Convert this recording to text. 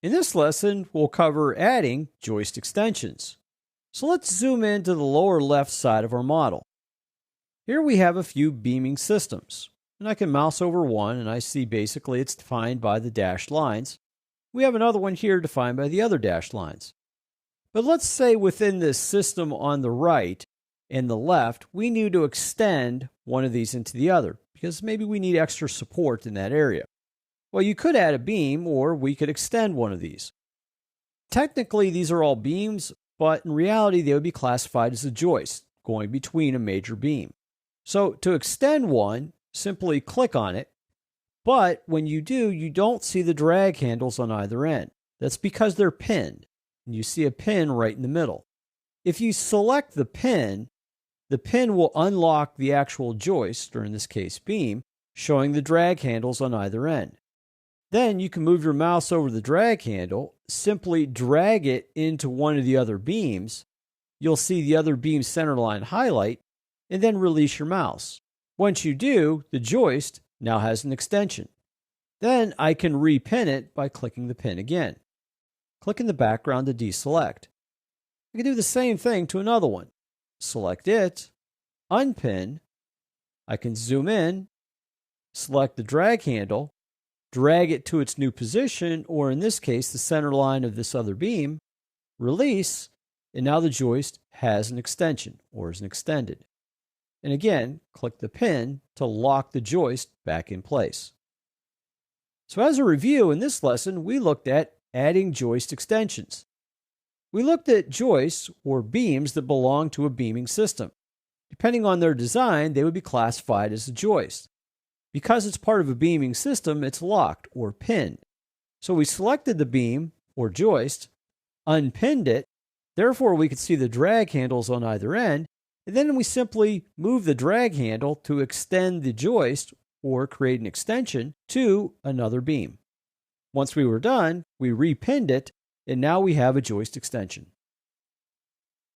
In this lesson, we'll cover adding joist extensions. So let's zoom into the lower left side of our model. Here we have a few beaming systems, and I can mouse over one and I see basically it's defined by the dashed lines. We have another one here defined by the other dashed lines. But let's say within this system on the right and the left, we need to extend one of these into the other because maybe we need extra support in that area. Well, you could add a beam or we could extend one of these. Technically, these are all beams, but in reality, they would be classified as a joist going between a major beam. So to extend one, simply click on it, but when you do, you don't see the drag handles on either end. That's because they're pinned, and you see a pin right in the middle. If you select the pin will unlock the actual joist, or in this case beam, showing the drag handles on either end. Then you can move your mouse over the drag handle, simply drag it into one of the other beams. You'll see the other beam center line highlight, and then release your mouse. Once you do, the joist now has an extension. Then I can repin it by clicking the pin again. Click in the background to deselect. I can do the same thing to another one. Select it, unpin. I can zoom in, select the drag handle, drag it to its new position, or in this case, the center line of this other beam, release, and now the joist has an extension, or is extended. And again, click the pin to lock the joist back in place. So as a review, in this lesson, we looked at adding joist extensions. We looked at joists, or beams, that belong to a beaming system. Depending on their design, they would be classified as a joist. Because it's part of a beaming system, it's locked or pinned. So we selected the beam or joist, unpinned it, therefore we could see the drag handles on either end, and then we simply move the drag handle to extend the joist or create an extension to another beam. Once we were done, we repinned it, and now we have a joist extension.